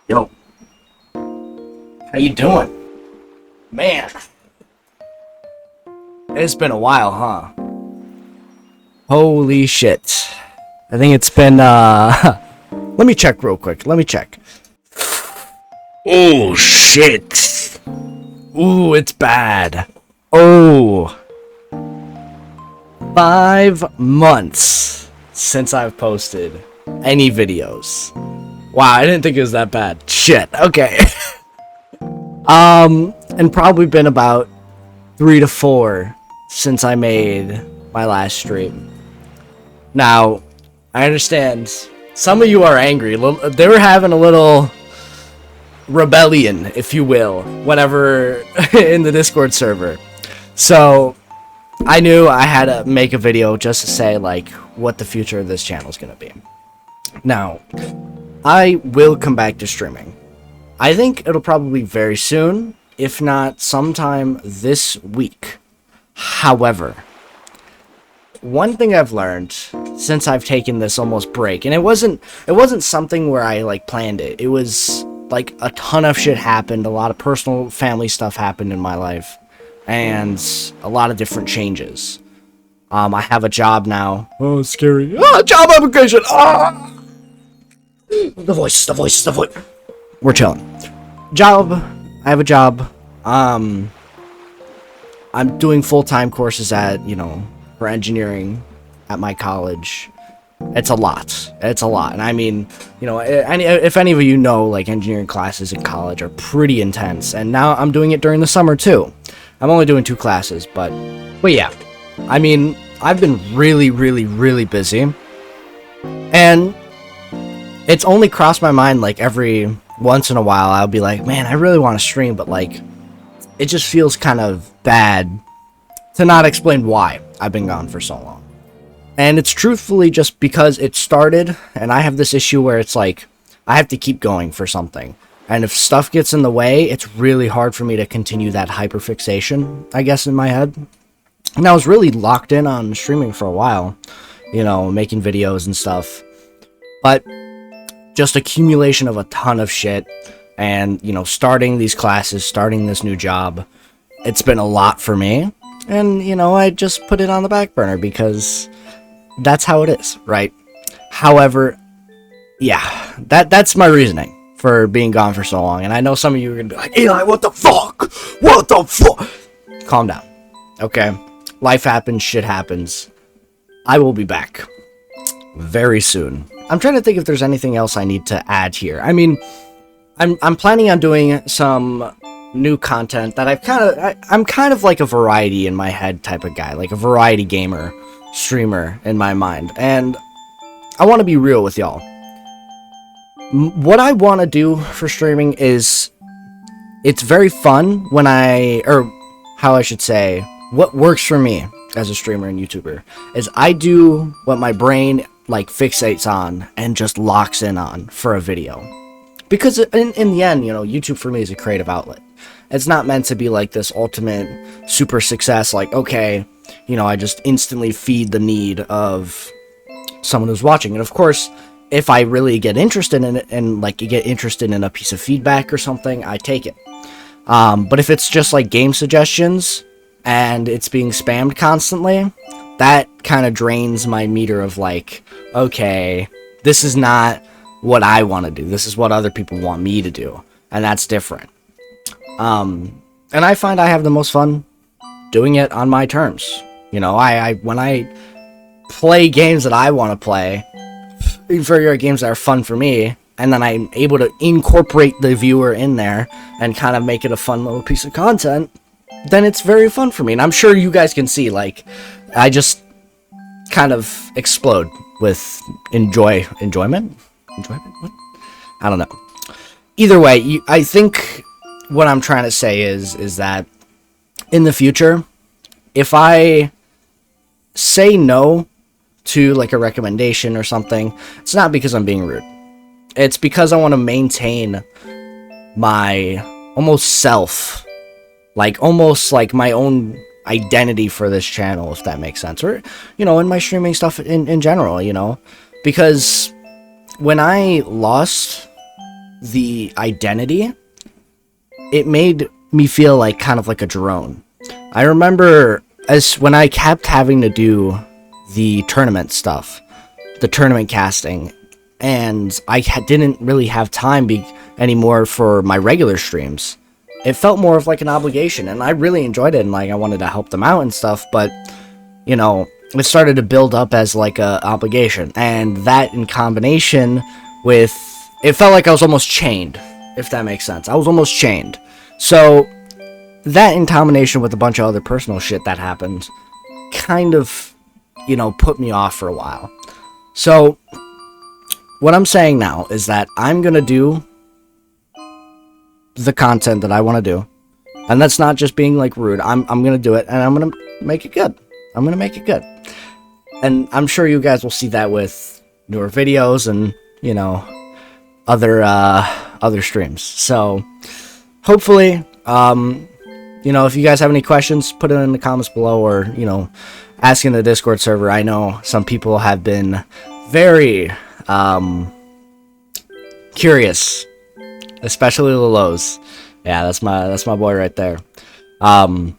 Yo, how you doing? Man, it's been a while, huh? Holy shit. I think it's been, let me check real quick. Let me check. Oh, shit. Ooh, it's bad. Oh. 5 months since I've posted any videos. Wow, I didn't think it was that bad. Shit, okay. And probably been about 3 to 4 since I made my last stream. Now, I understand some of you are angry. They were having a little rebellion, if you will, whenever in the Discord server. So, I knew I had to make a video just to say, like, what the future of this channel is going to be. Now, I will come back to streaming. I think it'll probably be very soon, if not sometime this week. However, one thing I've learned since I've taken this almost break, and it wasn't something where I like planned it. It was like a ton of shit happened, a lot of personal family stuff happened in my life, and a lot of different changes. I have a job now. Oh, scary. Ah, job application. Ah! The voice. We're chilling. Job. I have a job. I'm doing full-time courses at, for engineering at my college. It's a lot. And I mean, if any of you know, like, engineering classes in college are pretty intense. And now I'm doing it during the summer, too. I'm only doing 2 classes, but yeah. I mean, I've been really, really, really busy. And it's only crossed my mind, like, every once in a while, I'll be like, man, I really want to stream, but, like, it just feels kind of bad to not explain why I've been gone for so long. And it's truthfully just because it started, and I have this issue where it's like, I have to keep going for something. And if stuff gets in the way, it's really hard for me to continue that hyperfixation, I guess, in my head. And I was really locked in on streaming for a while, making videos and stuff. But just accumulation of a ton of shit, and, starting these classes, starting this new job, it's been a lot for me. And, I just put it on the back burner because that's how it is, right? However, yeah, that's my reasoning for being gone for so long. And I know some of you are going to be like, Eli, what the fuck? What the fuck? Calm down, okay? Life happens, shit happens. I will be back very soon. I'm trying to think if there's anything else I need to add here. I mean, I'm planning on doing some new content that I'm kind of like a variety in my head type of guy, like a variety gamer, streamer in my mind. And I want to be real with y'all. What I want to do for streaming is, it's very fun when what works for me as a streamer and YouTuber is I do what my brain like fixates on and just locks in on for a video. Because in the end, YouTube for me is a creative outlet. It's not meant to be like this ultimate super success, like, okay, I just instantly feed the need of someone who's watching. And of course, if I really get interested in it and like you get interested in a piece of feedback or something, I take it. But if it's just like game suggestions and it's being spammed constantly, that kind of drains my meter of like, okay, this is not what I want to do. This is what other people want me to do. And that's different. And I find I have the most fun doing it on my terms. When I play games that I want to play, figure out games that are fun for me, and then I'm able to incorporate the viewer in there and kind of make it a fun little piece of content, then it's very fun for me. And I'm sure you guys can see, like, I just kind of explode with enjoyment? What? I don't know. Either way, I think what I'm trying to say is that in the future, if I say no to like a recommendation or something, it's not because I'm being rude. It's because I want to maintain my almost self, like almost like my own identity for this channel, if that makes sense, or in my streaming stuff in general, because when I lost the identity, it made me feel like kind of like a drone. I remember as when I kept having to do the tournament stuff, the tournament casting, and I didn't really have time anymore for my regular streams. It felt more of like an obligation, and I really enjoyed it, and like I wanted to help them out and stuff, but you know, it started to build up as like a obligation, and that in combination with, it felt like I was almost chained, if that makes sense. I was almost chained. So that in combination with a bunch of other personal shit that happened kind of, you know, put me off for a while. So what I'm saying now is that I'm gonna do the content that I want to do, and that's not just being like rude. I'm gonna do it, and I'm gonna make it good. I'm gonna make it good, and I'm sure you guys will see that with newer videos and, you know, other streams. So hopefully, you know, if you guys have any questions, put it in the comments below, or, you know, ask in the Discord server. I know some people have been very curious, especially the Lows. Yeah, that's my boy right there. But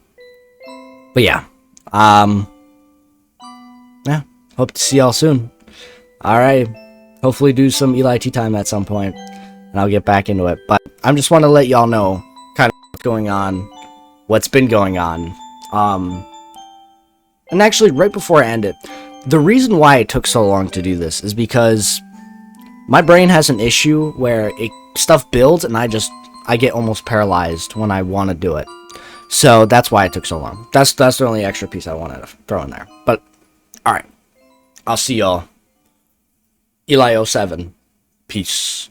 yeah, yeah, hope to see y'all soon. All right, hopefully do some Eli tea time at some point, and I'll get back into it. But I just want to let y'all know kind of what's going on, what's been going on. And actually, right before I end it, the reason why it took so long to do this is because my brain has an issue where stuff builds and I get almost paralyzed when I want to do it. So that's why it took so long. That's the only extra piece I wanted to throw in there. But alright, I'll see y'all. Eli07. Peace.